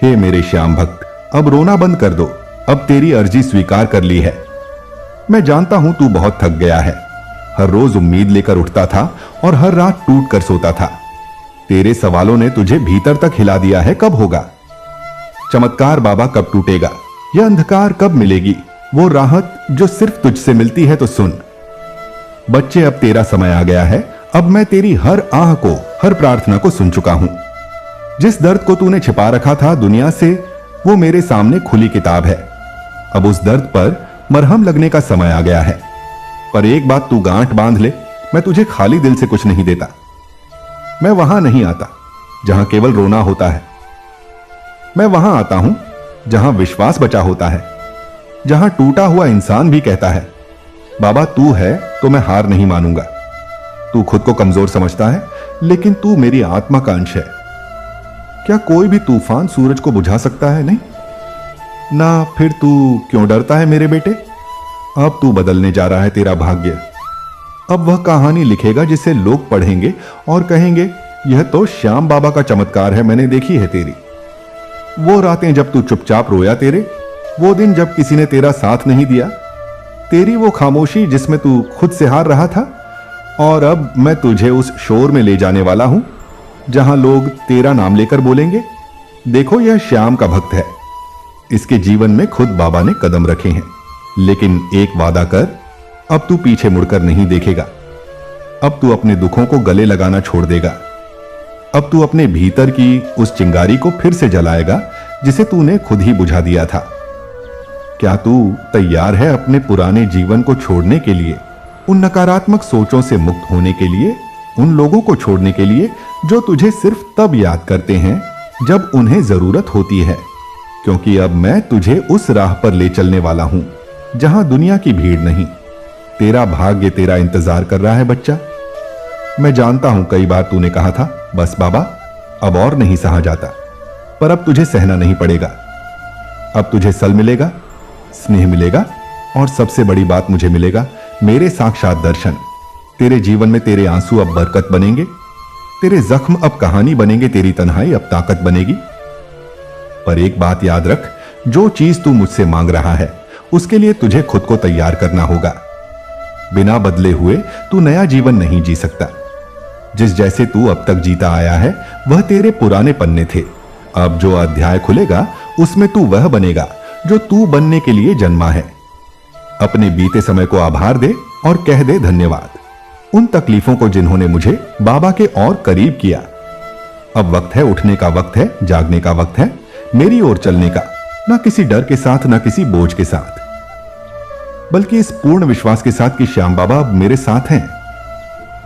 हे मेरे श्याम भक्त, अब रोना बंद कर दो। अब तेरी अर्जी स्वीकार कर ली है। मैं जानता हूं तू बहुत थक गया है। हर रोज उम्मीद लेकर उठता था और हर रात टूट कर सोता था। तेरे सवालों ने तुझे भीतर तक हिला दिया है। कब होगा चमत्कार बाबा, कब टूटेगा यह अंधकार, कब मिलेगी वो राहत जो सिर्फ तुझसे मिलती है? तो सुन बच्चे, अब तेरा समय आ गया है। अब मैं तेरी हर आह को, हर प्रार्थना को सुन चुका हूं। जिस दर्द को तूने छिपा रखा था दुनिया से, वो मेरे सामने खुली किताब है। अब उस दर्द पर मरहम लगने का समय आ गया है। पर एक बात तू गांठ बांध ले, मैं तुझे खाली दिल से कुछ नहीं देता। मैं वहां नहीं आता जहां केवल रोना होता है। मैं वहां आता हूं जहां विश्वास बचा होता है, जहां टूटा हुआ इंसान भी कहता है, बाबा तू है तो मैं हार नहीं मानूंगा। तू खुद को कमजोर समझता है, लेकिन तू मेरी आत्मा का अंश है। क्या कोई भी तूफान सूरज को बुझा सकता है? नहीं ना। फिर तू क्यों डरता है मेरे बेटे? अब तू बदलने जा रहा है तेरा भाग्य। अब वह कहानी लिखेगा जिसे लोग पढ़ेंगे और कहेंगे, यह तो श्याम बाबा का चमत्कार है, मैंने देखी है तेरी। वो रातें जब तू चुपचाप रोया, तेरे वो दिन जब किसी ने तेरा साथ नहीं दिया, तेरी वो खामोशी जिसमें तू खुद से हार रहा था। और अब मैं तुझे उस शोर में ले जाने वाला हूं जहां लोग तेरा नाम लेकर बोलेंगे, देखो यह श्याम का भक्त है। इसके जीवन में खुद बाबा ने कदम रखे हैं। लेकिन एक वादा कर, अब तू पीछे मुड़कर नहीं देखेगा। अब तू अपने दुखों को गले लगाना छोड़ देगा। अब तू अपने भीतर की उस चिंगारी को फिर से जलाएगा जिसे तूने खुद ही बुझा दिया था। क्या तू तैयार है अपने पुराने जीवन को छोड़ने के लिए, उन नकारात्मक सोचों से मुक्त होने के लिए, उन लोगों को छोड़ने के लिए जो तुझे सिर्फ तब याद करते हैं जब उन्हें जरूरत होती है? क्योंकि अब मैं तुझे उस राह पर ले चलने वाला हूं जहां दुनिया की भीड़ नहीं। तेरा भाग्य तेरा इंतजार कर रहा है बच्चा। मैं जानता हूं कई बार तूने कहा था, बस बाबा अब और नहीं सहा जाता, पर अब तुझे सहना नहीं पड़ेगा। अब तुझे सल मिलेगा, स्नेह मिलेगा और सबसे बड़ी बात मुझे मिलेगा, मेरे साक्षात दर्शन। तेरे जीवन में तेरे आंसू अब बरकत बनेंगे, तेरे जख्म अब कहानी बनेंगे, तेरी तन्हाई अब ताकत बनेगी। पर एक बात याद रख, जो चीज तू मुझसे मांग रहा है उसके लिए तुझे खुद को तैयार करना होगा। बिना बदले हुए तू नया जीवन नहीं जी सकता। जिस जैसे तू अब तक जीता आया है वह तेरे पुराने पन्ने थे। अब जो अध्याय खुलेगा उसमें तू वह बनेगा जो तू बनने के लिए जन्मा है। अपने बीते समय को आभार दे और कह दे धन्यवाद उन तकलीफों को जिन्होंने मुझे बाबा के और करीब किया। अब वक्त है उठने का, वक्त है जागने का, वक्त है मेरी ओर चलने का, ना किसी डर के साथ, ना किसी बोझ के साथ, बल्कि इस पूर्ण विश्वास के साथ कि श्याम बाबा अब मेरे साथ हैं।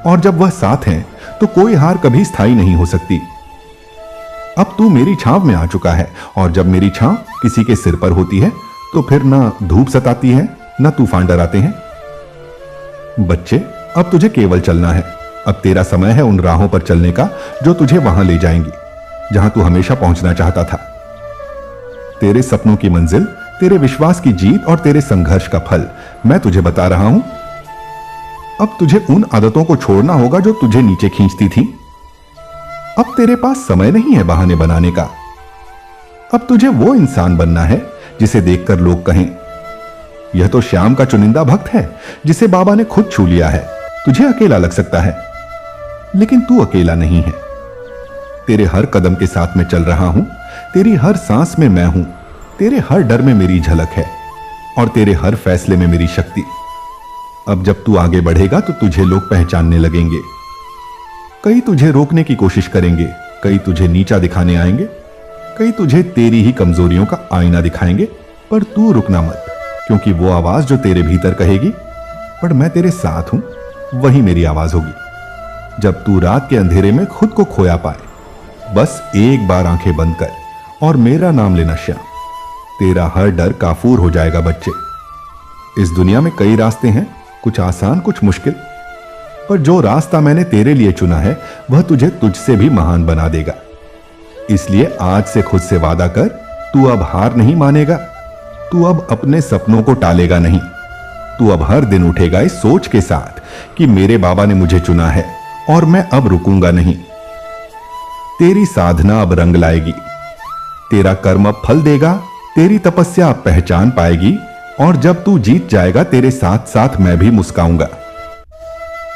और जब वह साथ हैं तो कोई हार कभी स्थायी नहीं हो सकती। अब तू मेरी छांव में आ चुका है और जब मेरी छांव किसी के सिर पर होती है तो फिर ना धूप सताती है, ना तूफान डराते हैं। बच्चे, अब तुझे केवल चलना है। अब तेरा समय है उन राहों पर चलने का जो तुझे वहां ले जाएंगी जहां तू हमेशा पहुंचना चाहता था। तेरे सपनों की मंजिल, तेरे विश्वास की जीत और तेरे संघर्ष का फल मैं तुझे बता रहा हूं। अब तुझे उन आदतों को छोड़ना होगा जो तुझे नीचे खींचती थी। अब तेरे पास समय नहीं है बहाने बनाने का। अब तुझे वो इंसान बनना है जिसे देखकर लोग कहें, यह तो श्याम का चुनिंदा भक्त है जिसे बाबा ने खुद छू लिया है। तुझे अकेला लग सकता है, लेकिन तू अकेला नहीं है। तेरे हर कदम के साथ मैं चल रहा हूं, तेरी हर सांस में मैं हूं, तेरे हर डर में मेरी झलक है और तेरे हर फैसले में मेरी शक्ति। अब जब तू आगे बढ़ेगा तो तुझे लोग पहचानने लगेंगे। कई तुझे रोकने की कोशिश करेंगे, कई तुझे नीचा दिखाने आएंगे, कई तुझे तेरी ही कमजोरियों का आईना दिखाएंगे। पर तू रुकना मत, क्योंकि वो आवाज जो तेरे भीतर कहेगी, पर मैं तेरे साथ हूं, वही मेरी आवाज होगी। जब तू रात के अंधेरे में खुद को खोया पाए, बस एक बार आंखें बंद कर और मेरा नाम लेना श्याम। तेरा हर डर काफूर हो जाएगा बच्चे। इस दुनिया में कई रास्ते हैं, कुछ आसान कुछ मुश्किल, पर जो रास्ता मैंने तेरे लिए चुना है वह तुझे तुझसे भी महान बना देगा। इसलिए आज से खुद से वादा कर, तू अब हार नहीं मानेगा, तू अब अपने सपनों को टालेगा नहीं। तू अब हर दिन उठेगा इस सोच के साथ कि मेरे बाबा ने मुझे चुना है और मैं अब रुकूंगा नहीं। तेरी साधना अब रंग लाएगी। तेरा कर्म अब फल देगा, तेरी तपस्या अब पहचान पाएगी, और जब तू जीत जाएगा तेरे साथ साथ मैं भी मुस्काऊंगा।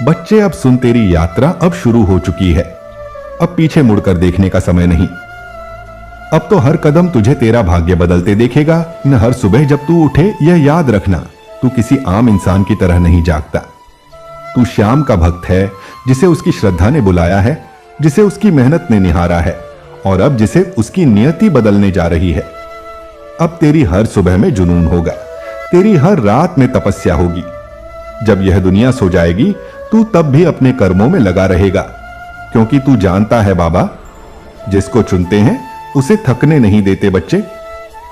बच्चे अब सुन, तेरी यात्रा अब शुरू हो चुकी है। अब पीछे मुड़कर देखने का समय नहीं। अब तो हर कदम तुझे तेरा भाग्य बदलते देखेगा। न हर सुबह जब तू उठे यह याद रखना, तू किसी आम इंसान की तरह नहीं जागता। तू श्याम का भक्त है, जिसे उसकी श्रद्धा ने बुलाया है, जिसे उसकी मेहनत ने निहारा है, और अब जिसे उसकी नियति बदलने जा रही है। अब तेरी हर सुबह में जुनून होगा, तेरी हर रात में तपस्या होगी। जब यह दुनिया सो जाएगी तू तब भी अपने कर्मों में लगा रहेगा, क्योंकि तू जानता है बाबा, जिसको चुनते हैं उसे थकने नहीं देते बच्चे।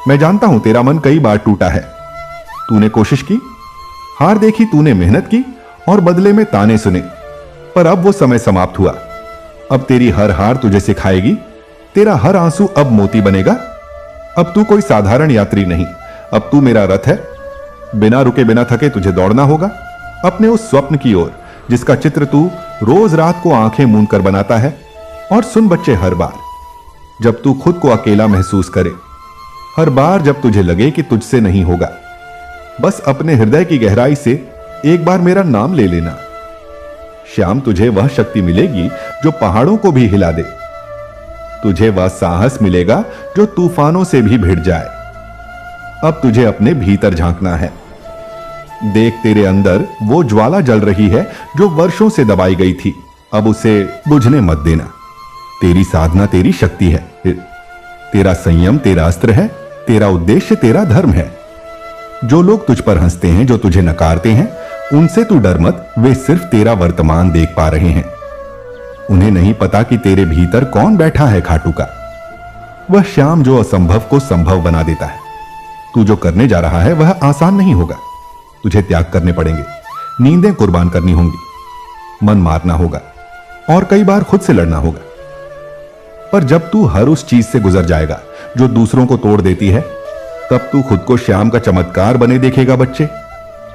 मैं जानता हूं तेरा मन कई बार टूटा है। तूने कोशिश की, हार देखी, तूने मेहनत की और बदले में ताने सुने, पर अब वो समय समाप्त हुआ। अब तेरी हर हार तुझे सिखाएगी, तेरा हर आंसू अब मोती बनेगा। अब तू कोई साधारण यात्री नहीं, अब तू मेरा रथ है। बिना रुके बिना थके तुझे दौड़ना होगा अपने उस स्वप्न की ओर, जिसका चित्र तू रोज रात को आंखें मूंद कर बनाता है। और सुन बच्चे, हर बार जब तू खुद को अकेला महसूस करे, हर बार जब तुझे लगे कि तुझसे नहीं होगा, बस अपने हृदय की गहराई से एक बार मेरा नाम ले लेना। श्याम, तुझे वह शक्ति मिलेगी जो पहाड़ों को भी हिला दे। तुझे वह साहस मिलेगा जो तूफानों से भी भिड़ जाए। अब तुझे अपने भीतर झांकना है। देख, तेरे अंदर वो ज्वाला जल रही है जो वर्षों से दबाई गई थी। अब उसे बुझने मत देना। तेरी साधना तेरी शक्ति है, तेरा संयम तेरा अस्त्र है, तेरा उद्देश्य तेरा धर्म है। जो लोग तुझ पर हंसते हैं, जो तुझे नकारते हैं, उनसे तू डर मत। वे सिर्फ तेरा वर्तमान देख पा रहे हैं। उन्हें नहीं पता कि तेरे भीतर कौन बैठा है खाटू का। वह श्याम जो असंभव को संभव बना देता है। तू जो करने जा रहा है वह आसान नहीं होगा। तुझे त्याग करने पड़ेंगे, नींदें कुर्बान करनी होंगी, मन मारना होगा और कई बार खुद से लड़ना होगा। पर जब तू हर उस चीज से गुजर जाएगा जो दूसरों को तोड़ देती है, तब तू खुद को श्याम का चमत्कार बने देखेगा बच्चे।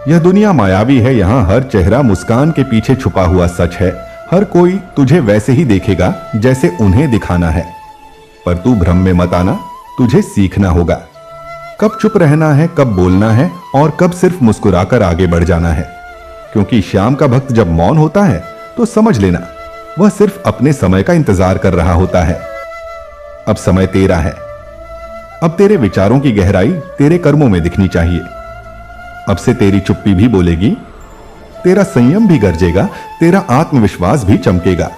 यह दुनिया मायावी है, यहां हर चेहरा मुस्कान के पीछे छुपा हुआ सच है। हर कोई तुझे वैसे ही देखेगा जैसे उन्हें दिखाना है। पर तू भ्रम में मत आना, तुझे सीखना होगा कब चुप रहना है, कब बोलना है और कब सिर्फ मुस्कुराकर आगे बढ़ जाना है। क्योंकि श्याम का भक्त जब मौन होता है तो समझ लेना वह सिर्फ अपने समय का इंतजार कर रहा होता है। अब समय तेरा है। अब तेरे विचारों की गहराई तेरे कर्मों में दिखनी चाहिए। अब से तेरी चुप्पी भी बोलेगी, तेरा संयम भी गरजेगा, तेरा आत्मविश्वास भी चमकेगा।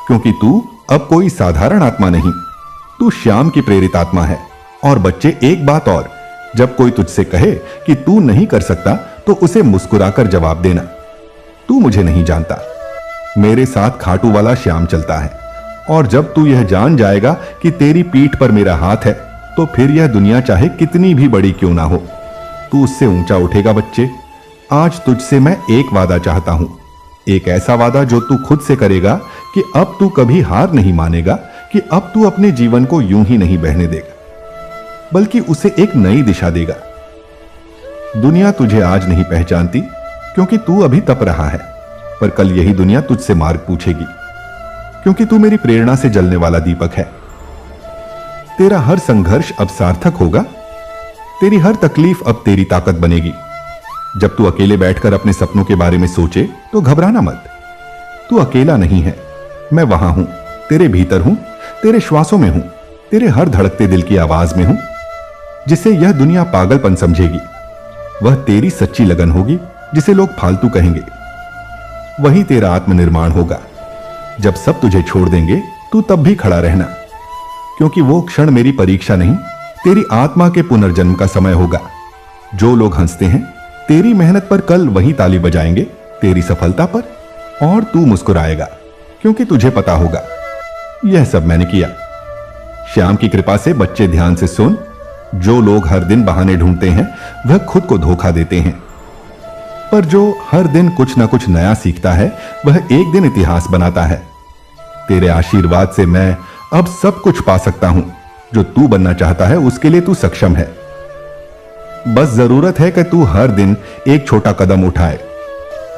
क्योंकि तू अब कोई साधारण आत्मा नहीं, तू श्याम की प्रेरित आत्मा है। और बच्चे, एक बात और, जब कोई तुझसे कहे कि तू नहीं कर सकता तो उसे मुस्कुराकर जवाब देना, तू मुझे नहीं जानता, मेरे साथ खाटू वाला श्याम चलता है। और जब तू यह जान जाएगा कि तेरी पीठ पर मेरा हाथ है, तो फिर यह दुनिया चाहे कितनी भी बड़ी क्यों ना हो, तू उससे ऊंचा उठेगा बच्चे। आज तुझसे मैं एक वादा चाहता हूं, एक ऐसा वादा जो तू खुद से करेगा कि अब तू कभी हार नहीं मानेगा, कि अब तू अपने जीवन को यूं ही नहीं बहने देगा, बल्कि उसे एक नई दिशा देगा। दुनिया तुझे आज नहीं पहचानती क्योंकि तू अभी तप रहा है, पर कल यही दुनिया तुझसे मार्ग पूछेगी, क्योंकि तू मेरी प्रेरणा से जलने वाला दीपक है। तेरा हर संघर्ष अब सार्थक होगा, तेरी हर तकलीफ अब तेरी ताकत बनेगी। जब तू अकेले बैठकर अपने सपनों के बारे में सोचे तो घबराना मत। तू अकेला नहीं है, मैं वहां हूं, तेरे भीतर हूं, तेरे श्वासों में हूं, तेरे हर धड़कते दिल की आवाज में हूं। जिसे यह दुनिया पागलपन समझेगी वह तेरी सच्ची लगन होगी, जिसे लोग फालतू कहेंगे वही तेरा आत्मनिर्माण होगा। जब सब तुझे छोड़ देंगे तू तब भी खड़ा रहना, क्योंकि वो क्षण मेरी परीक्षा नहीं, तेरी आत्मा के पुनर्जन्म का समय होगा। जो लोग हंसते हैं तेरी मेहनत पर, कल वही ताली बजाएंगे तेरी सफलता पर, और तू मुस्कुराएगा क्योंकि तुझे पता होगा यह सब मैंने किया। श्याम की कृपा से बच्चे ध्यान से सुन, जो लोग हर दिन बहाने ढूंढते हैं वह खुद को धोखा देते हैं, पर जो हर दिन कुछ ना कुछ नया सीखता है वह एक दिन इतिहास बनाता है। तेरे आशीर्वाद से मैं अब सब कुछ पा सकता हूं। जो तू बनना चाहता है उसके लिए तू सक्षम है। बस जरूरत है कि तू हर दिन एक छोटा कदम उठाए।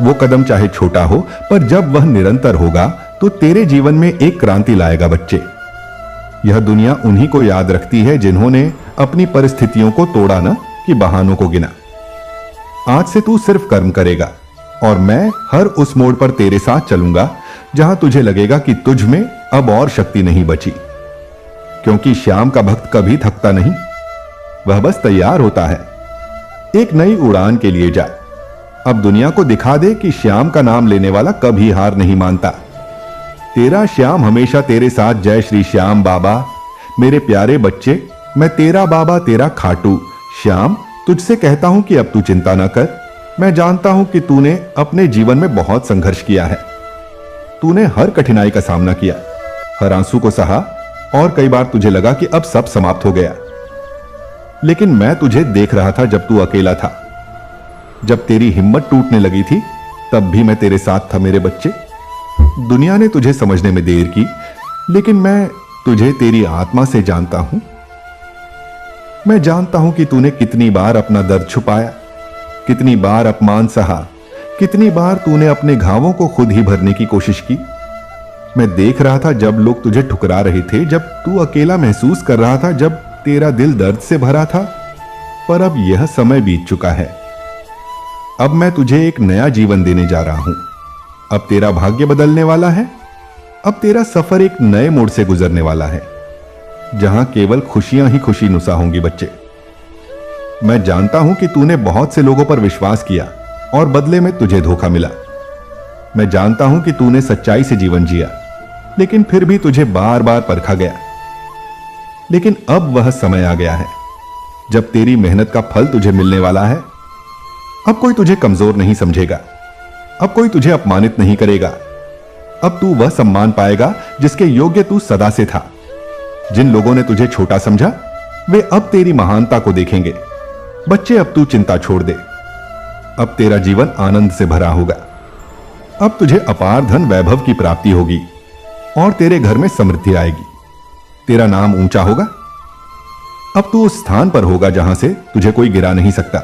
वो कदम चाहे छोटा हो, पर जब वह निरंतर होगा तो तेरे जीवन में एक क्रांति लाएगा बच्चे। यह दुनिया उन्हीं को याद रखती है जिन्होंने अपनी परिस्थितियों को तोड़ा न कि बहानों को गिना। आज से तू सिर्फ कर्म करेगा और मैं हर उस मोड़ पर तेरे साथ चलूंगा जहां तुझे लगेगा कि तुझ में अब और शक्ति नहीं बची। क्योंकि श्याम का भक्त कभी थकता नहीं, वह बस तैयार होता है। एक नई उड़ान के लिए जा। अब दुनिया को दिखा दे कि श्याम का नाम लेने वाला कभी हार नहीं मानता। तेरा श्याम हमेशा तेरे साथ। जय श्री श्याम बाबा। मेरे प्यारे बच्चे, मैं तेरा बाबा, तेरा खाटू श्याम तुझसे कहता हूं कि अब तू चिंता ना कर। मैं जानता हूं कि तूने अपने जीवन में बहुत संघर्ष किया है। तूने हर कठिनाई का सामना किया, हर आंसू को सहा और कई बार तुझे लगा कि अब सब समाप्त हो गया। लेकिन मैं तुझे देख रहा था जब तू अकेला था, जब तेरी हिम्मत टूटने लगी थी, तब भी मैं तेरे साथ था मेरे बच्चे। दुनिया ने तुझे समझने में देर की, लेकिन मैं तुझे तेरी आत्मा से जानता हूं। मैं जानता हूं कि तूने कितनी बार अपना दर्द छुपाया, कितनी बार अपमान सहा, कितनी बार तूने अपने घावों को खुद ही भरने की कोशिश की। मैं देख रहा था जब लोग तुझे ठुकरा रहे थे, जब तू अकेला महसूस कर रहा था, जब तेरा दिल दर्द से भरा था। पर अब यह समय बीत चुका है। अब मैं तुझे एक नया जीवन देने जा रहा हूं। अब तेरा भाग्य बदलने वाला है। अब तेरा सफर एक नए मोड़ से गुजरने वाला है, जहां केवल खुशियां ही खुशी नुसा होंगी बच्चे। मैं जानता हूं कि तूने बहुत से लोगों पर विश्वास किया और बदले में तुझे धोखा मिला। मैं जानता हूं कि तूने सच्चाई से जीवन जिया, लेकिन फिर भी तुझे बार बार परखा गया। लेकिन अब वह समय आ गया है जब तेरी मेहनत का फल तुझे मिलने वाला है। अब कोई तुझे कमजोर नहीं समझेगा, अब कोई तुझे अपमानित नहीं करेगा। अब तू वह सम्मान पाएगा जिसके योग्य तू सदा से था। जिन लोगों ने तुझे छोटा समझा, वे अब तेरी महानता को देखेंगे। बच्चे, अब तू चिंता छोड़ दे। अब तेरा जीवन आनंद से भरा होगा। अब तुझे अपार धन वैभव की प्राप्ति होगी और तेरे घर में समृद्धि आएगी। तेरा नाम ऊंचा होगा। अब तू उस स्थान पर होगा जहां से तुझे कोई गिरा नहीं सकता।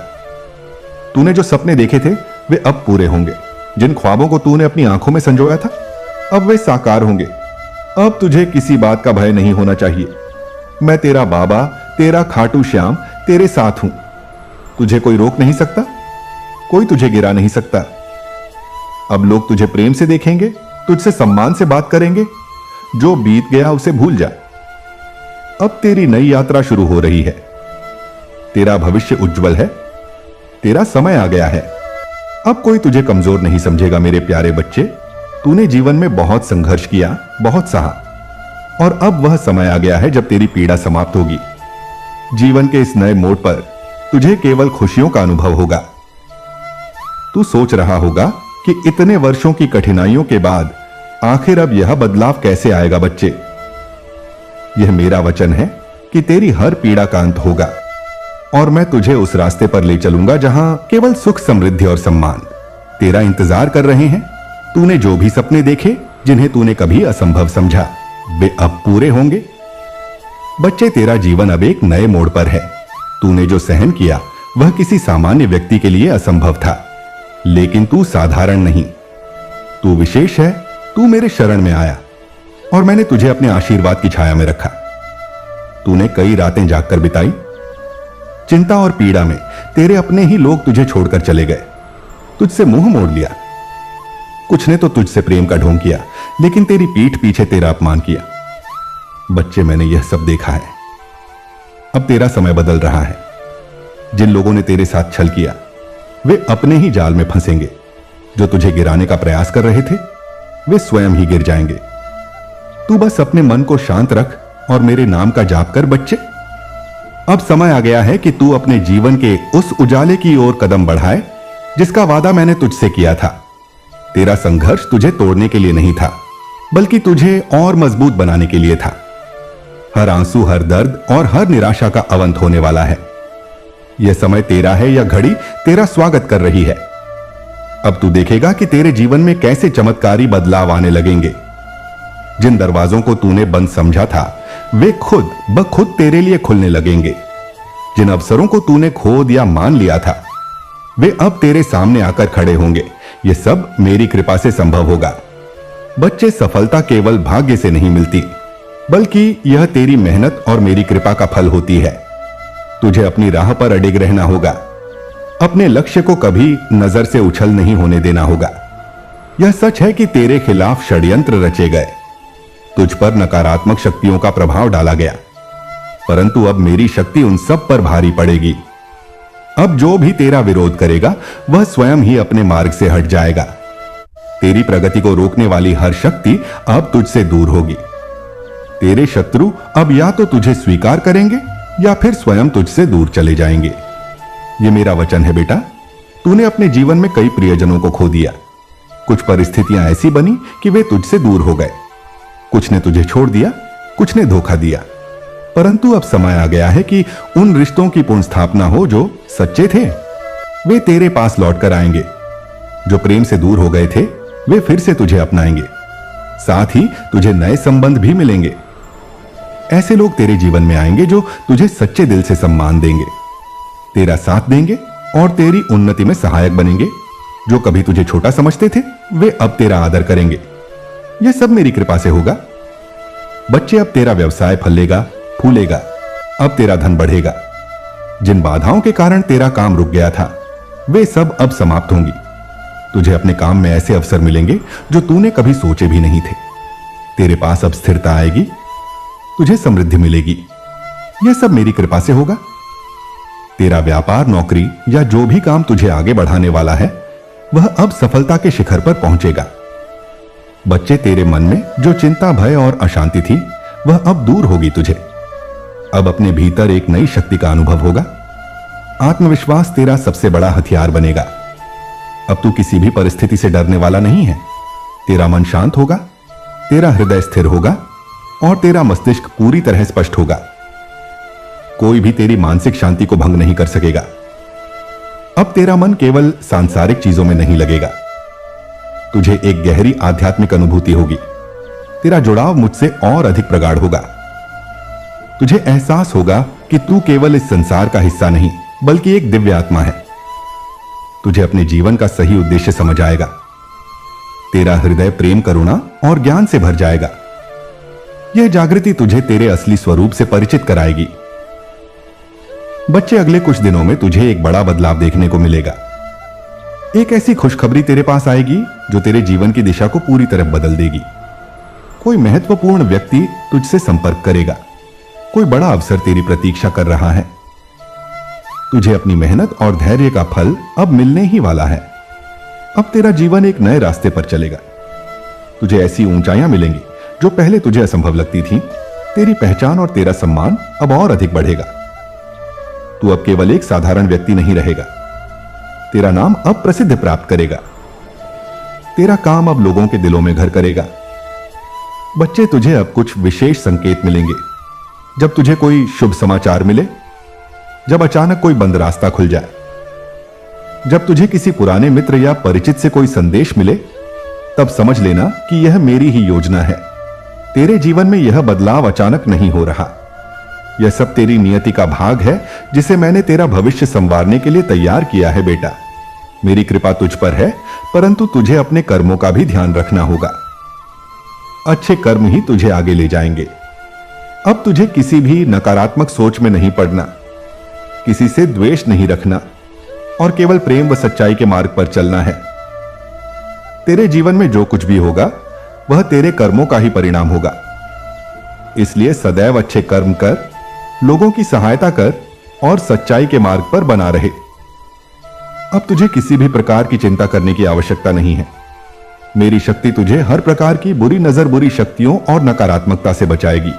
तूने जो सपने देखे थे वे अब पूरे होंगे। जिन ख्वाबों को तूने अपनी आंखों में संजोया था, अब वे साकार होंगे। अब तुझे किसी बात का भय नहीं होना चाहिए। मैं तेरा बाबा, तेरा खाटू श्याम तेरे साथ हूं। तुझे कोई रोक नहीं सकता, कोई तुझे गिरा नहीं सकता। अब लोग तुझे प्रेम से देखेंगे, तुझसे सम्मान से बात करेंगे। जो बीत गया उसे भूल जा। अब तेरी नई यात्रा शुरू हो रही है। तेरा भविष्य उज्जवल है। तेरा समय आ गया है। अब कोई तुझे कमजोर नहीं समझेगा मेरे प्यारे बच्चे। तूने जीवन में बहुत संघर्ष किया, बहुत सहा, और अब वह समय आ गया है जब तेरी पीड़ा समाप्त होगी। जीवन के इस नए मोड़ पर तुझे केवल खुशियों का अनुभव होगा। तू सोच रहा होगा कि इतने वर्षों की कठिनाइयों के बाद आखिर अब यह बदलाव कैसे आएगा बच्चे। यह मेरा वचन है कि तेरी हर पीड़ा का अंत होगा और मैं तुझे उस रास्ते पर ले चलूंगा जहां केवल सुख, समृद्धि और सम्मान तेरा इंतजार कर रहे हैं। तूने जो भी सपने देखे, जिन्हें तूने कभी असंभव समझा, वे अब पूरे होंगे। बच्चे, तेरा जीवन अब एक नए मोड़ पर है। तूने जो सहन किया वह किसी सामान्य व्यक्ति के लिए असंभव था, लेकिन तू साधारण नहीं, तू विशेष है। तू मेरे शरण में आया और मैंने तुझे अपने आशीर्वाद की छाया में रखा। तूने कई रातें जागकर बिताई। चिंता और पीड़ा में तेरे अपने ही लोग तुझे छोड़कर चले गए, तुझसे मुंह मोड़ लिया। कुछ ने तो तुझसे प्रेम का ढोंग किया, लेकिन तेरी पीठ पीछे तेरा अपमान किया। बच्चे, मैंने यह सब देखा है। अब तेरा समय बदल रहा है। जिन लोगों ने तेरे साथ छल किया, वे अपने ही जाल में फंसेंगे। जो तुझे गिराने का प्रयास कर रहे थे, वे स्वयं ही गिर जाएंगे। तू बस अपने मन को शांत रख और मेरे नाम का जाप कर बच्चे। अब समय आ गया है कि तू अपने जीवन के उस उजाले की ओर कदम बढ़ाए जिसका वादा मैंने तुझसे किया था। तेरा संघर्ष तुझे तोड़ने के लिए नहीं था, बल्कि तुझे और मजबूत बनाने के लिए था। हर आंसू, हर दर्द और हर निराशा का अंत होने वाला है। यह समय तेरा है, यह घड़ी तेरा स्वागत कर रही है। अब तू देखेगा कि तेरे जीवन में कैसे चमत्कारी बदलाव आने लगेंगे। जिन दरवाजों को तूने बंद समझा था, वे खुद ब खुद तेरे लिए खुलने लगेंगे। जिन अवसरों को तूने खो दिया, मान लिया था, वे अब तेरे सामने आकर खड़े होंगे। यह सब मेरी कृपा से संभव होगा। बच्चे, सफलता केवल भाग्य से नहीं मिलती, बल्कि यह तेरी मेहनत और मेरी कृपा का फल होती है। तुझे अपनी राह पर अडिग रहना होगा। अपने लक्ष्य को कभी नजर से उछल नहीं होने देना होगा। यह सच है कि तेरे खिलाफ षड्यंत्र रचे गए, तुझ पर नकारात्मक शक्तियों का प्रभाव डाला गया, परंतु अब मेरी शक्ति उन सब पर भारी पड़ेगी। अब जो भी तेरा विरोध करेगा वह स्वयं ही अपने मार्ग से हट जाएगा। तेरी प्रगति को रोकने वाली हर शक्ति अब तुझसे दूर होगी। तेरे शत्रु अब या तो तुझे स्वीकार करेंगे या फिर स्वयं तुझसे दूर चले जाएंगे। यह मेरा वचन है बेटा। तूने अपने जीवन में कई प्रियजनों को खो दिया। कुछ परिस्थितियां ऐसी बनी कि वे तुझसे दूर हो गए। कुछ ने तुझे छोड़ दिया, कुछ ने धोखा दिया, परंतु अब समय आ गया है कि उन रिश्तों की पुनर्स्थापना हो जो सच्चे थे। वे तेरे पास लौट कर आएंगे। जो प्रेम से दूर हो गए थे वे फिर से तुझे अपनाएंगे। साथ ही तुझे नए संबंध भी मिलेंगे। ऐसे लोग तेरे जीवन में आएंगे जो तुझे सच्चे दिल से सम्मान देंगे, तेरा साथ देंगे और तेरी उन्नति में सहायक बनेंगे। जो कभी तुझे छोटा समझते थे वे अब तेरा आदर करेंगे। यह सब मेरी कृपा से होगा। बच्चे, अब तेरा व्यवसाय फलेगा फूलेगा। अब तेरा धन बढ़ेगा। जिन बाधाओं के कारण तेरा काम रुक गया था वे सब अब समाप्त होंगी। तुझे अपने काम में ऐसे अवसर मिलेंगे जो तूने कभी सोचे भी नहीं थे। तेरे पास अब स्थिरता आएगी, तुझे समृद्धि मिलेगी। यह सब मेरी कृपा से होगा। तेरा व्यापार, नौकरी या जो भी काम तुझे आगे बढ़ाने वाला है वह अब सफलता के शिखर पर पहुंचेगा। बच्चे, तेरे मन में जो चिंता, भय और अशांति थी वह अब दूर होगी। तुझे अब अपने भीतर एक नई शक्ति का अनुभव होगा। आत्मविश्वास तेरा सबसे बड़ा हथियार बनेगा। अब तू किसी भी परिस्थिति से डरने वाला नहीं है। तेरा मन शांत होगा, तेरा हृदय स्थिर होगा और तेरा मस्तिष्क पूरी तरह स्पष्ट होगा। कोई भी तेरी मानसिक शांति को भंग नहीं कर सकेगा। अब तेरा मन केवल सांसारिक चीजों में नहीं लगेगा। तुझे एक गहरी आध्यात्मिक अनुभूति होगी। तेरा जुड़ाव मुझसे और अधिक प्रगाढ़ होगा। तुझे एहसास होगा कि तू केवल इस संसार का हिस्सा नहीं बल्कि एक दिव्य आत्मा है। तुझे अपने जीवन का सही उद्देश्य समझ आएगा। तेरा हृदय प्रेम, करुणा और ज्ञान से भर जाएगा। यह जागृति तुझे तेरे असली स्वरूप से परिचित कराएगी। बच्चे, अगले कुछ दिनों में तुझे एक बड़ा बदलाव देखने को मिलेगा। एक ऐसी खुशखबरी तेरे पास आएगी जो तेरे जीवन की दिशा को पूरी तरह बदल देगी। कोई महत्वपूर्ण व्यक्ति तुझसे संपर्क करेगा। कोई बड़ा अवसर तेरी प्रतीक्षा कर रहा है। तुझे अपनी मेहनत और धैर्य का फल अब मिलने ही वाला है। अब तेरा जीवन एक नए रास्ते पर चलेगा। तुझे ऐसी ऊंचाइयां मिलेंगी जो पहले तुझे असंभव लगती थीं। तेरी पहचान और तेरा सम्मान अब और अधिक बढ़ेगा। तू अब केवल एक साधारण व्यक्ति नहीं रहेगा। तेरा नाम अब प्रसिद्ध प्राप्त करेगा। तेरा काम अब लोगों के दिलों में घर करेगा। बच्चे, तुझे अब कुछ विशेष संकेत मिलेंगे। जब तुझे कोई शुभ समाचार मिले, जब अचानक कोई बंद रास्ता खुल जाए, जब तुझे किसी पुराने मित्र या परिचित से कोई संदेश मिले, तब समझ लेना कि यह मेरी ही योजना है। तेरे जीवन में यह बदलाव अचानक नहीं हो रहा। यह सब तेरी नियति का भाग है जिसे मैंने तेरा भविष्य संवारने के लिए तैयार किया है। बेटा, मेरी कृपा तुझ पर है, परंतु तुझे अपने कर्मों का भी ध्यान रखना होगा। अच्छे कर्म ही तुझे आगे ले जाएंगे। अब तुझे किसी भी नकारात्मक सोच में नहीं पड़ना, किसी से द्वेष नहीं रखना और केवल प्रेम व सच्चाई के मार्ग पर चलना है। तेरे जीवन में जो कुछ भी होगा वह तेरे कर्मों का ही परिणाम होगा। इसलिए सदैव अच्छे कर्म कर, लोगों की सहायता कर और सच्चाई के मार्ग पर बना रहे। अब तुझे किसी भी प्रकार की चिंता करने की आवश्यकता नहीं है। मेरी शक्ति तुझे हर प्रकार की बुरी नजर, बुरी शक्तियों और नकारात्मकता से बचाएगी।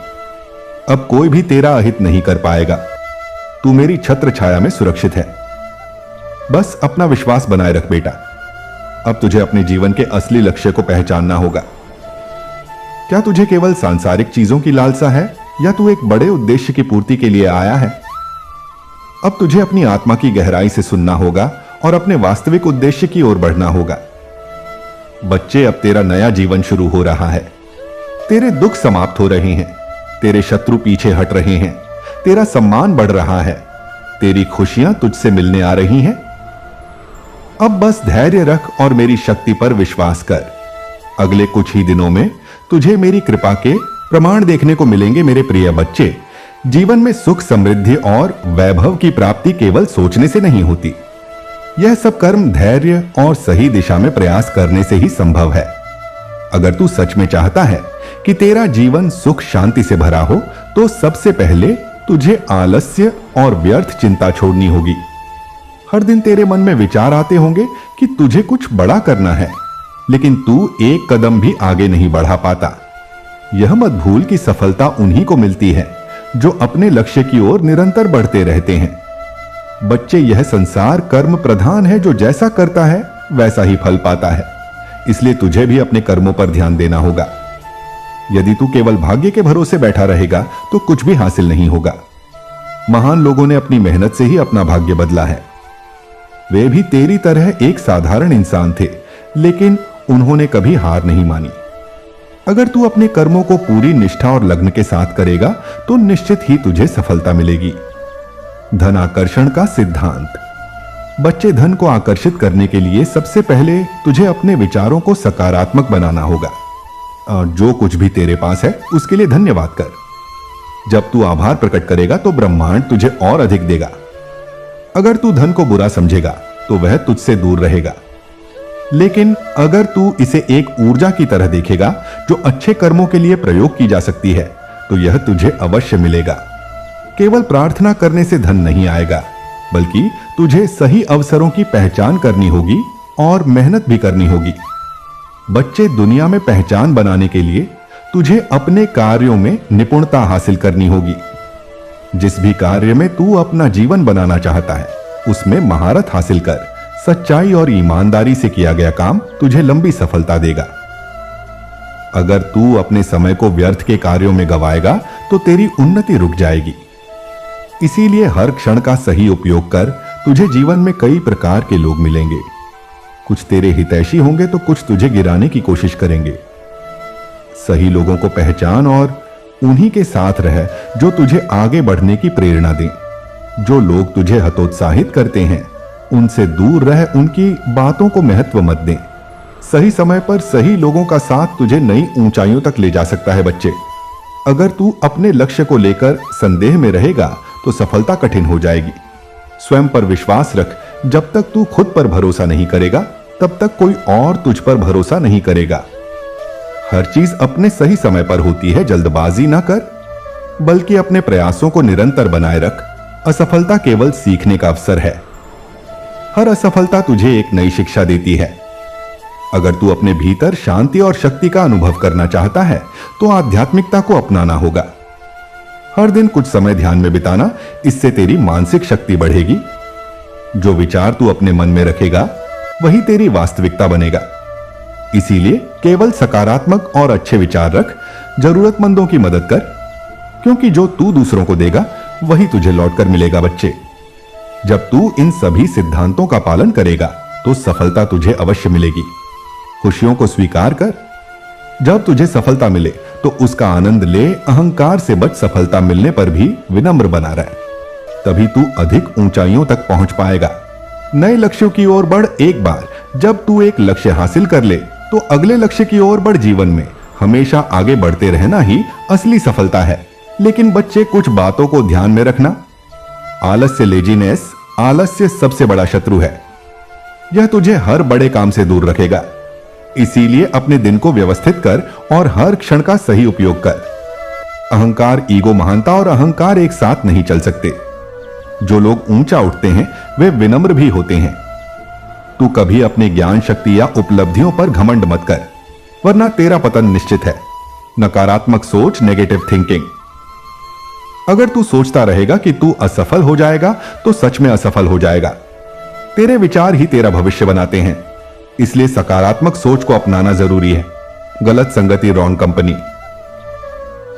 अब कोई भी तेरा अहित नहीं कर पाएगा। तू मेरी छत्र छाया में सुरक्षित है। बस अपना विश्वास बनाए रख बेटा। अब तुझे अपने जीवन के असली लक्ष्य को पहचानना होगा। क्या तुझे केवल सांसारिक चीजों की लालसा है या तू एक बड़े उद्देश्य की पूर्ति के लिए आया है? अब तुझे अपनी आत्मा की गहराई से सुनना होगा और अपने वास्तविक उद्देश्य की ओर बढ़ना होगा। बच्चे, अब तेरा नया जीवन शुरू हो रहा है। तेरे दुख समाप्त हो रहे हैं, तेरे शत्रु पीछे हट रहे हैं, तेरा सम्मान बढ़ रहा है, तेरी खुशियां तुझसे मिलने आ रही हैं। अब बस धैर्य रख और मेरी शक्ति पर विश्वास कर। अगले कुछ ही दिनों में तुझे मेरी कृपा के प्रमाण देखने को मिलेंगे मेरे प्रिय बच्चे। जीवन में सुख, समृद्धि और वैभव की प्राप्ति केवल सोचने से नहीं होती। यह सब कर्म, धैर्य और सही दिशा में प्रयास करने से ही संभव है। अगर तू सच में चाहता है कि तेरा जीवन सुख शांति से भरा हो, तो सबसे पहले तुझे आलस्य और व्यर्थ चिंता छोड़नी होगी। हर दिन तेरे मन में विचार आते होंगे कि तुझे कुछ बड़ा करना है, लेकिन तू एक कदम भी आगे नहीं बढ़ा पाता। यह मत भूल कि सफलता उन्हीं को मिलती है जो अपने लक्ष्य की ओर निरंतर बढ़ते रहते हैं। बच्चे, यह संसार कर्म प्रधान है, जो जैसा करता है वैसा ही फल पाता है। इसलिए तुझे भी अपने कर्मों पर ध्यान देना होगा। यदि तू केवल भाग्य के भरोसे बैठा रहेगा तो कुछ भी हासिल नहीं होगा। महान लोगों ने अपनी मेहनत से ही अपना भाग्य बदला है। वे भी तेरी तरह एक साधारण इंसान थे, लेकिन उन्होंने कभी हार नहीं मानी। अगर तू अपने कर्मों को पूरी निष्ठा और लगन के साथ करेगा तो निश्चित ही तुझे सफलता मिलेगी। धन आकर्षण का सिद्धांत। बच्चे, धन को आकर्षित करने के लिए सबसे पहले तुझे अपने विचारों को सकारात्मक बनाना होगा। जो कुछ भी तेरे पास है उसके लिए धन्यवाद कर। जब तू आभार प्रकट करेगा तो ब्रह्मांड तुझे और अधिक देगा। अगर तू धन को बुरा समझेगा तो वह तुझसे दूर रहेगा, लेकिन अगर तू इसे एक ऊर्जा की तरह देखेगा जो अच्छे कर्मों के लिए प्रयोग की जा सकती है, तो यह तुझे अवश्य मिलेगा। केवल प्रार्थना करने से धन नहीं आएगा, बल्कि तुझे सही अवसरों की पहचान करनी होगी और मेहनत भी करनी होगी। बच्चे, दुनिया में पहचान बनाने के लिए तुझे अपने कार्यों में निपुणता हासिल करनी होगी। जिस भी कार्य में तू अपना जीवन बनाना चाहता है, उसमें महारत हासिल कर। सच्चाई और ईमानदारी से किया गया काम तुझे लंबी सफलता देगा। अगर तू अपने समय को व्यर्थ के कार्यों में गवाएगा तो तेरी उन्नति रुक जाएगी। इसीलिए हर क्षण का सही उपयोग कर। तुझे जीवन में कई प्रकार के लोग मिलेंगे। कुछ तेरे हितैषी होंगे तो कुछ तुझे गिराने की कोशिश करेंगे। सही लोगों को पहचान और उन्हीं के साथ रह जो तुझे आगे बढ़ने की प्रेरणा दें। जो लोग तुझे हतोत्साहित करते हैं, उनसे दूर रह, उनकी बातों को महत्व मत दें। सही समय पर सही लोगों का साथ तुझे नई ऊंचाइयों तक ले जा सकता है। बच्चे, अगर तू अपने लक्ष्य को लेकर संदेह में रहेगा तो सफलता कठिन हो जाएगी। स्वयं पर विश्वास रख। जब तक तू खुद पर भरोसा नहीं करेगा, तब तक कोई और तुझ पर भरोसा नहीं करेगा। हर चीज अपने सही समय पर होती है। जल्दबाजी ना कर, बल्कि अपने प्रयासों को निरंतर बनाए रख। असफलता केवल सीखने का अवसर है। हर असफलता तुझे एक नई शिक्षा देती है। अगर तू अपने भीतर शांति और शक्ति का अनुभव करना चाहता है तो आध्यात्मिकता को अपनाना होगा। हर दिन कुछ समय ध्यान में बिताना, इससे तेरी मानसिक शक्ति बढ़ेगी। जो विचार तू अपने मन में रखेगा वही तेरी वास्तविकता बनेगा। इसीलिए केवल सकारात्मक और अच्छे विचार रख। जरूरतमंदों की मदद कर, क्योंकि जो तू दूसरों को देगा वही तुझे लौटकर मिलेगा। बच्चे, जब तू इन सभी सिद्धांतों का पालन करेगा तो सफलता तुझे अवश्य मिलेगी। खुशियों को स्वीकार कर। जब तुझे सफलता मिले तो उसका आनंद ले। अहंकार से बच। सफलता मिलने पर भी विनम्र बना रहे, तभी तू अधिक ऊंचाइयों तक पहुंच पाएगा। नए लक्ष्यों की ओर बढ़। एक बार जब तू एक लक्ष्य हासिल कर ले तो अगले लक्ष्य की ओर बढ़। जीवन में हमेशा आगे बढ़ते रहना ही असली सफलता है। लेकिन बच्चे, कुछ बातों को ध्यान में रखना। आलस्य, लेजीनेस, आलस्य सबसे बड़ा शत्रु है। यह तुझे हर बड़े काम से दूर रखेगा। इसीलिए अपने दिन को व्यवस्थित कर और हर क्षण का सही उपयोग कर। अहंकार, ईगो, महानता और अहंकार एक साथ नहीं चल सकते। जो लोग ऊंचा उठते हैं वे विनम्र भी होते हैं। तू कभी अपने ज्ञान, शक्ति या उपलब्धियों पर घमंड मत कर, वरना तेरा पतन निश्चित है। नकारात्मक सोच, नेगेटिव थिंकिंग। अगर तू सोचता रहेगा कि तू असफल हो जाएगा तो सच में असफल हो जाएगा। तेरे विचार ही तेरा भविष्य बनाते हैं। इसलिए सकारात्मक सोच को अपनाना जरूरी है। गलत संगति, रॉन्ग कंपनी।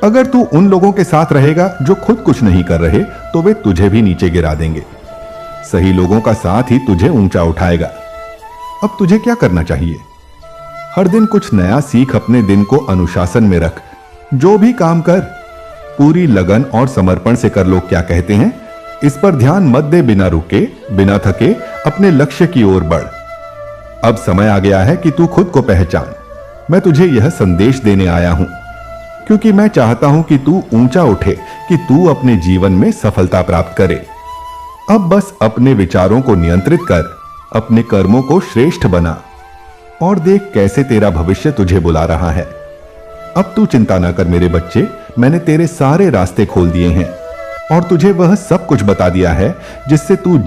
अगर तू उन लोगों के साथ रहेगा जो खुद कुछ नहीं कर रहे तो वे तुझे भी नीचे गिरा देंगे। सही लोगों का साथ ही तुझे ऊंचा उठाएगा। अब तुझे क्या करना चाहिए? हर दिन कुछ नया सीख। अपने दिन को अनुशासन में रख। जो भी काम कर पूरी लगन और समर्पण से कर। लोग क्या कहते हैं इस पर ध्यान मत दे। बिना रुके, बिना थके अपने लक्ष्य की ओर बढ़। अब समय आ गया है कि तू खुद को पहचान। मैं तुझे यह संदेश देने आया हूं। क्योंकि मैं चाहता हूं कि तू ऊंचा उठे, कि तू अपने जीवन में सफलता प्राप्त करे। अब बस अपने विचारों को नियंत्रित कर, अपने कर्मों को श्रेष्ठ बना और देख कैसे तेरा भविष्य तुझे बुला रहा है। अब तू चिंता ना कर मेरे बच्चे, मैंने तेरे सारे रास्ते खोल दिए हैं और तुझे वह सब कुछ बता दिया है जिससे तू